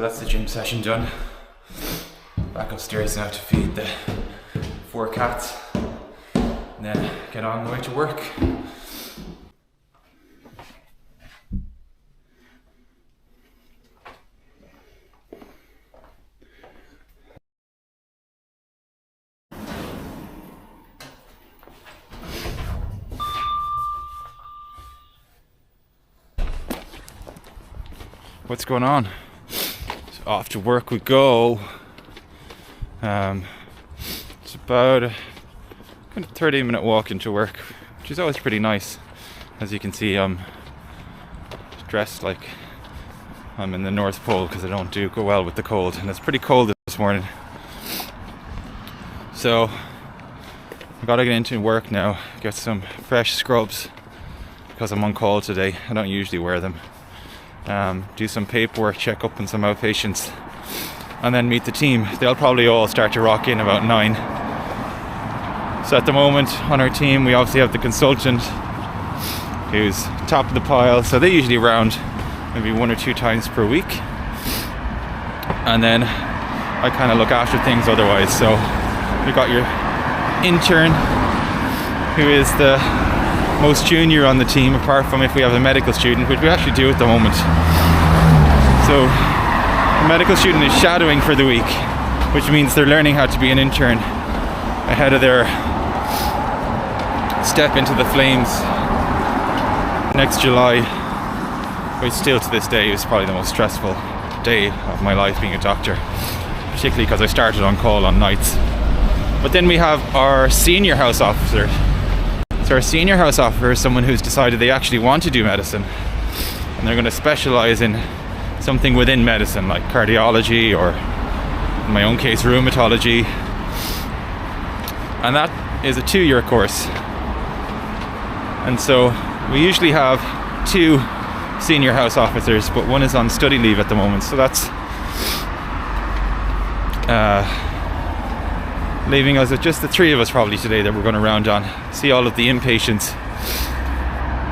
So that's the gym session done. Back upstairs now to feed the 4 cats. And then get on the way to work. What's going on? So off to work we go. It's about a kind of 30-minute walk into work, which is always pretty nice. As you can see, I'm dressed like I'm in the North Pole because I don't do go well with the cold, and it's pretty cold this morning. So I've got to get into work now, get some fresh scrubs because I'm on call today. I don't usually wear them. Do some paperwork, check up on some outpatients, and then meet the team. They'll probably all start to rock in about 9. So at the moment on our team we obviously have the consultant who's top of the pile, so they usually round maybe 1 or 2 times per week, and then I kind of look after things otherwise. So we got your intern, who is the most junior on the team, apart from if we have a medical student, which we actually do at the moment. So the medical student is shadowing for the week, which means they're learning how to be an intern ahead of their step into the flames next July, which still to this day is probably the most stressful day of my life being a doctor, particularly because I started on call on nights. But then we have our senior house officer. So our senior house officer is someone who's decided they actually want to do medicine, and they're going to specialize in something within medicine, like cardiology, or in my own case rheumatology, and that is a 2-year course. And so we usually have 2 senior house officers, but one is on study leave at the moment, so that's leaving us with just the 3 of us probably today that we're going to round on, see all of the inpatients,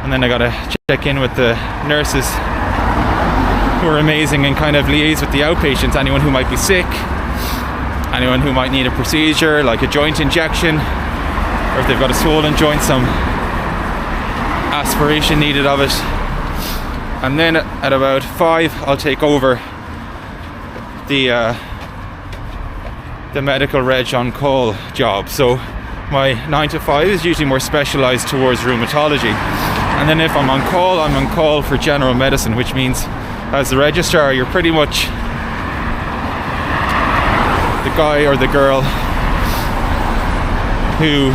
and then I gotta check in with the nurses, who are amazing, and kind of liaise with the outpatients, anyone who might be sick, anyone who might need a procedure like a joint injection, or if they've got a swollen joint, some aspiration needed of it. And then at about 5 I'll take over the medical reg on call job. So my 9 to 5 is usually more specialised towards rheumatology, and then if I'm on call for general medicine, which means as the registrar you're pretty much the guy or the girl who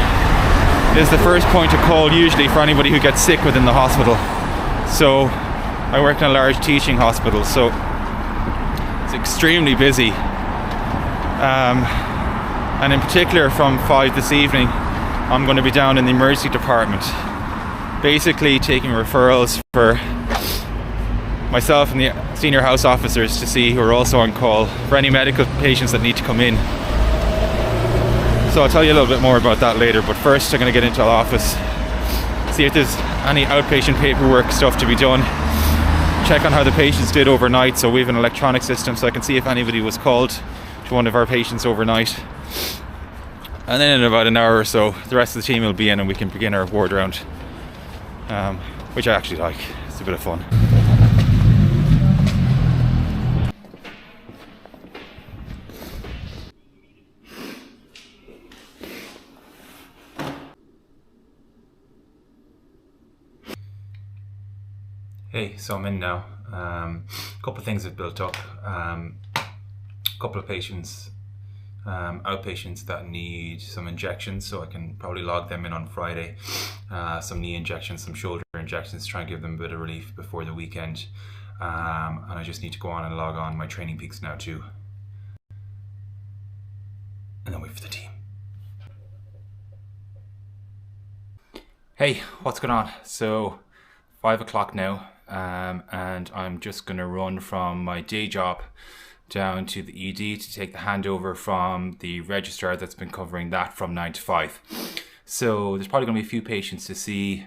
is the first point of call usually for anybody who gets sick within the hospital. So I work in a large teaching hospital, so it's extremely busy. And in particular from 5 this evening I'm going to be down in the emergency department, basically taking referrals for myself and the senior house officers to see who are also on call for any medical patients that need to come in. So I'll tell you a little bit more about that later, but first I'm going to get into the office, see if there's any outpatient paperwork stuff to be done, check on how the patients did overnight. So we have an electronic system, so I can see if anybody was called to one of our patients overnight. And then in about an hour or so the rest of the team will be in and we can begin our ward round, which I actually like. It's a bit of fun. Hey, so I'm in now. A couple of things have built up. A couple of patients, outpatients that need some injections, so I can probably log them in on Friday. Some knee injections, some shoulder injections, to try and give them a bit of relief before the weekend. And I just need to go on and log on my Training Peaks now too. And then wait for the team. Hey, what's going on? So 5 o'clock now, and I'm just going to run from my day job down to the ED to take the handover from the registrar that's been covering that from 9 to 5. So there's probably going to be a few patients to see.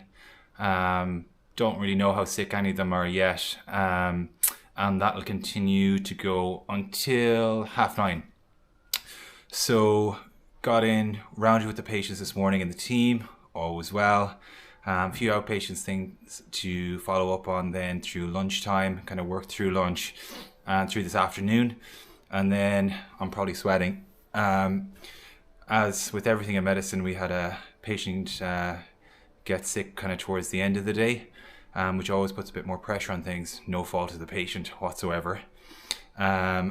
Don't really know how sick any of them are yet. And and that'll continue to go until 9:30. So got in, rounded with the patients this morning and the team, all was well. A few outpatients things to follow up on then through lunchtime, kind of work through lunch and through this afternoon. And then I'm probably sweating. As with everything in medicine, we had a patient get sick kind of towards the end of the day, which always puts a bit more pressure on things. No fault of the patient whatsoever.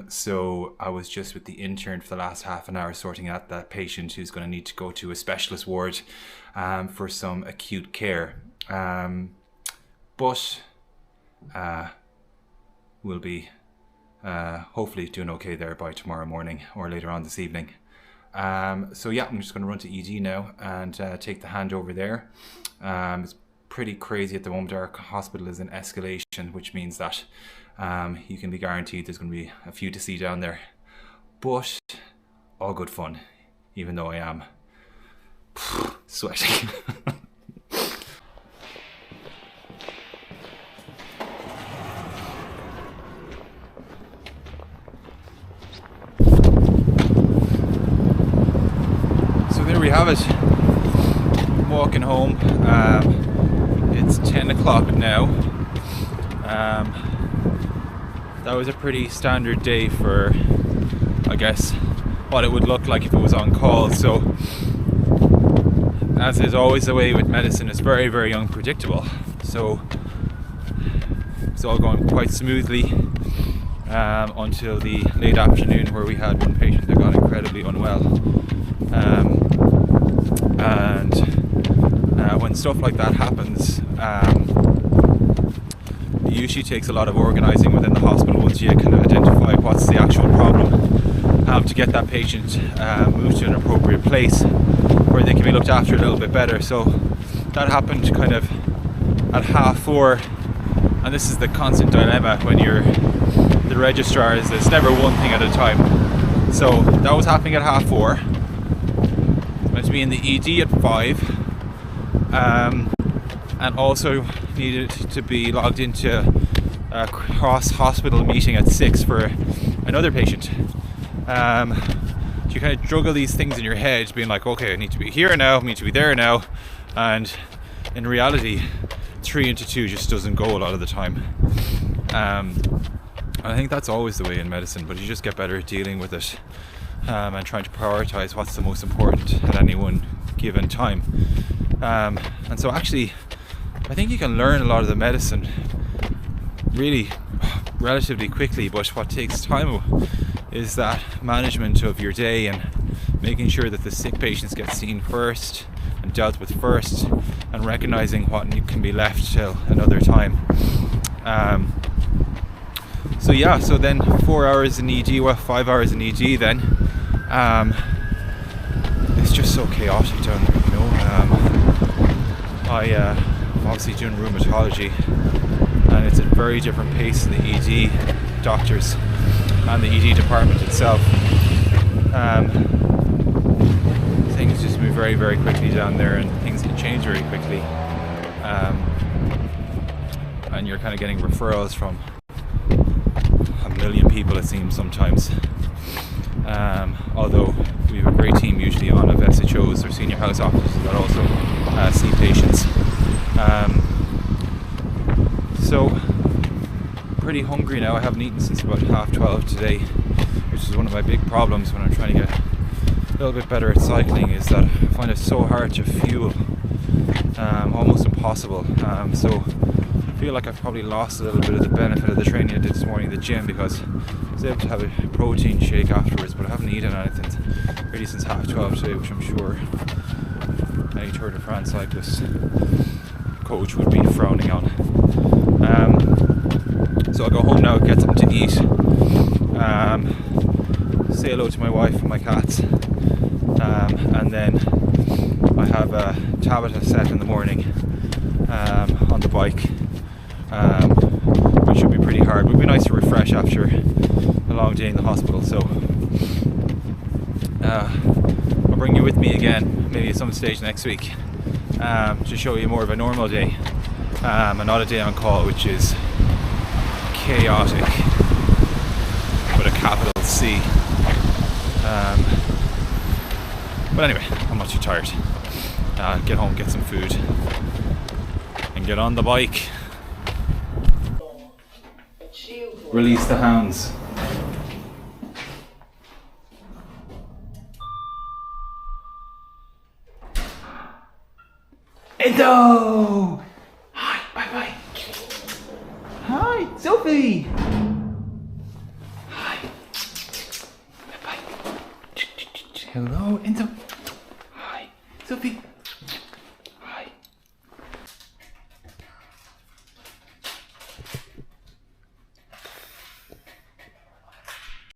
So I was just with the intern for the last half an hour sorting out that patient who's going to need to go to a specialist ward for some acute care. But we'll be hopefully doing okay there by tomorrow morning or later on this evening. So yeah, I'm just going to run to ED now and take the handover there. It's pretty crazy at the moment. Our hospital is in escalation, which means that you can be guaranteed there's going to be a few to see down there. But all good fun, even though I am sweating. So there we have it. I'm walking home. It's 10 o'clock now. That was a pretty standard day for, I guess, what it would look like if it was on call. So, as is always the way with medicine, it's very, very unpredictable. So, it's all going quite smoothly until the late afternoon, where we had one patient that got incredibly unwell. And when stuff like that happens, it usually takes a lot of organising within the hospital once you kind of identify what's the actual problem, to get that patient moved to an appropriate place where they can be looked after a little bit better. So that happened kind of at 4:30, and this is the constant dilemma when you're the registrar, is it's never one thing at a time. So that was happening at 4:30. Meant to be in the ED at 5. And also needed to be logged into a cross-hospital meeting at 6 for another patient. So you kind of juggle these things in your head, being like, okay, I need to be here now, I need to be there now, and in reality, 3 into 2 just doesn't go a lot of the time. I think that's always the way in medicine, but you just get better at dealing with it and trying to prioritize what's the most important at any one given time. And so actually, I think you can learn a lot of the medicine really relatively quickly, but what takes time is that management of your day and making sure that the sick patients get seen first and dealt with first, and recognizing what can be left till another time. So yeah, so then 4 hours in ED, well 5 hours in ED then. It's just so chaotic down there, you know. I'm obviously doing rheumatology, and it's a very different pace in the ED doctors and the ED department itself. Things just move very, very quickly down there, and things can change very quickly. And you're kind of getting referrals from a million people, it seems sometimes. Although we have a great team usually on of SHOs or senior house officers that also see patients. So pretty hungry now. I haven't eaten since about 12:30 today, which is one of my big problems when I'm trying to get a little bit better at cycling, is that I find it so hard to fuel, almost impossible. So I feel like I've probably lost a little bit of the benefit of the training I did this morning at the gym, because I was able to have a protein shake afterwards, but I haven't eaten anything really since 12:30 today, which I'm sure any Tour de France cyclist coach would be frowning on. So I'll go home now, get something to eat, say hello to my wife and my cats, and then I have a Tabata set in the morning on the bike, which should be pretty hard. It would be nice to refresh after a long day in the hospital, so I'll bring you with me again, maybe at some stage next week, to show you more of a normal day, and not a day on call, which is chaotic with a capital C. But anyway, I'm not too tired. Get home, get some food, and get on the bike. Release the hounds. Endo! Hi, bye bye. Hi, Sophie. Hi. Bye bye. Hello, Endo.